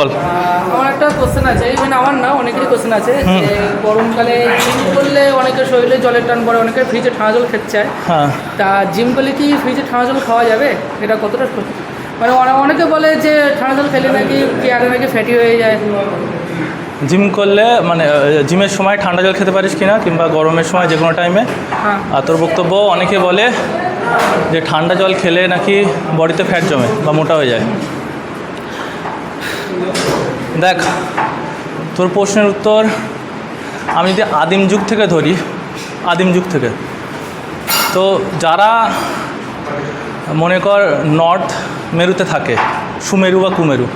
বল। আমার একটা কোশ্চেন আছে, মানে আমার না অনেকেরই কোশ্চেন আছে যে গরমকালে জিম করলে অনেকের শরীরে জলের টান পড়ে, অনেকে ফ্রিজে ঠান্ডা জল খেতে চায়। হ্যাঁ, তা জিম করলে কি ফ্রিজে ঠান্ডা জল খাওয়া যাবে? এটা কতটা মানে অনেকে বলে যে ঠান্ডা জল খেলে নাকি পেয়ারে নাকি ফ্যাটি হয়ে যায়। জিম করলে মানে জিমের সময় ঠান্ডা জল খেতে পারিস কিনা, কিংবা গরমের সময় যে কোনো টাইমে। হ্যাঁ, আর তোর বক্তব্য, অনেকে বলে যে ঠান্ডা জল খেলে নাকি বডিতে ফ্যাট জমে বা মোটা হয়ে যায়। দেখ, তোর প্রশ্নের উত্তর আমি যদি আদিম যুগ থেকে ধরি, আদিম যুগ থেকে, তো যারা মনে কর নর্থ মেরুতে থাকে, সুমেরু বা কুমেরু,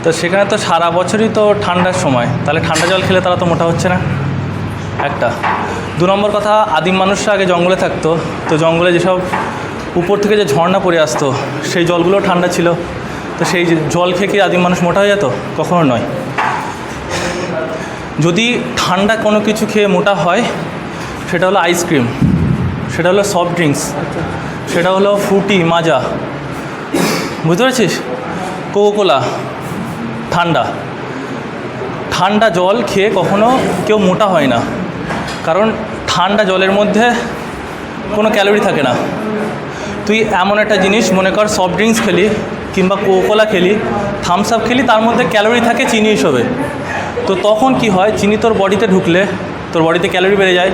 তো সেখানে তো সারা বছরই তো ঠান্ডার সময়, তাহলে ঠান্ডা জল খেলে তারা তো মোটা হচ্ছে না, একটা। 2 নম্বর কথা, আদিম মানুষরা আগে জঙ্গলে থাকতো, তো জঙ্গলে যেসব উপর থেকে যে ঝর্ণা পড়ে আসতো সেই জলগুলো ঠান্ডা ছিল, তো সেই জল খেয়ে কি আদিম মানুষ মোটা হয়ে যেত? কখনো নয়। যদি ঠান্ডা কোনো কিছু খেয়ে মোটা হয়, সেটা হলো আইসক্রিম, সেটা হলো সফট ড্রিঙ্কস, সেটা হলো ফ্রুটি, মাজা, বুঝতে পারছিস, কোকোকোলা, ঠান্ডা। ঠান্ডা জল খেয়ে কখনো কেউ মোটা হয় না, কারণ ঠান্ডা জলের মধ্যে কোনো ক্যালোরি থাকে না। তুই এমন একটা জিনিস মনে কর, সফট ড্রিঙ্কস খেলি কিংবা কোকোকোলা খেলি, থামস আপ খেলি, তার মধ্যে ক্যালোরি থাকে চিনি হিসেবে, তো তখন কি হয়, চিনি তোর বডিতে ঢুকলে তোর বডিতে ক্যালোরি বেড়ে যায়,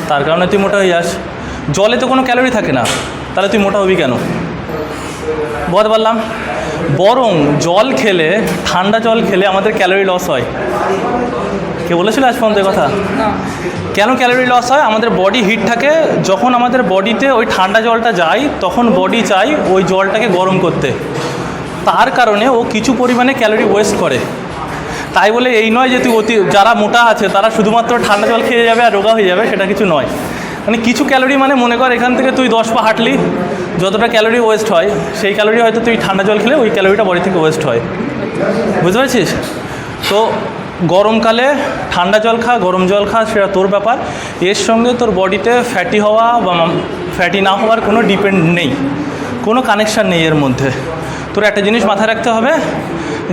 তার কারণে তুই মোটা হয়ে যাস। জলে তো কোনো ক্যালোরি থাকে না, তাহলে তুই মোটা হবি কেন? বলতে পারলাম। বরং জল খেলে, ঠান্ডা জল খেলে আমাদের ক্যালোরি লস হয়। কে বলেছিল আজ পর্যন্ত কথা? কেন ক্যালোরি লস হয়? আমাদের বডি হিট থাকে, যখন আমাদের বডিতে ওই ঠান্ডা জলটা যায় তখন বডি চাই ওই জলটাকে গরম করতে, তার কারণে ও কিছু পরিমাণে ক্যালোরি ওয়েস্ট করে। তাই বলে এই নয় যে তুই যারা মোটা আছে তারা শুধুমাত্র ঠান্ডা জল খেয়ে যাবে আর রোগা হয়ে যাবে, সেটা কিছু নয়। মানে কিছু ক্যালোরি, মানে মনে কর এখান থেকে তুই 10 পা হাঁটলি, যতটা ক্যালোরি ওয়েস্ট হয় সেই ক্যালোরি হয়তো তুই ঠান্ডা জল খেলে ওই ক্যালোরিটা বডি থেকে ওয়েস্ট হয়, বুঝতে পারছিস? তো গরমকালে ঠান্ডা জল খা, গরম জল খা, সেটা তোর ব্যাপার। এর সঙ্গে তোর বডিতে ফ্যাটি হওয়া বা ফ্যাটি না হওয়ার কোনো ডিপেন্ড নেই, কোনো কানেকশান নেই এর মধ্যে। তোর একটা জিনিস মাথায় রাখতে হবে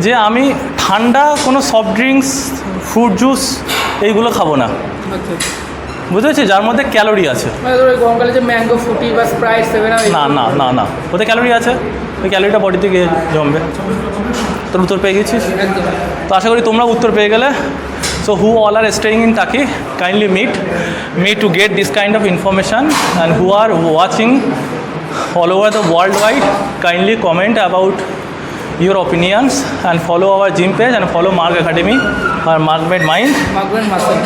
যে আমি ঠান্ডা কোনো সফট ড্রিঙ্কস, ফ্রুট জুস এইগুলো খাবো না, বুঝতে পারছিস, যার মধ্যে ক্যালোরি আছে। গরমকালে যে ম্যাঙ্গো ফ্রুটি বা স্প্রাইট, না না না না, ওতে ক্যালোরি আছে, ওই ক্যালোরিটা বডিতে গিয়ে জমবে। তোর উত্তর পেয়ে গেছিস? তো আশা করি তোমরা উত্তর পেয়ে গেলে। So who all R staying in টাকি, kindly meet to get this kind of information, and who are watching all over the worldwide, kindly comment about your opinions and follow our gym page and follow Mark Academy or Mark Made Mind. Mark Made Muscle.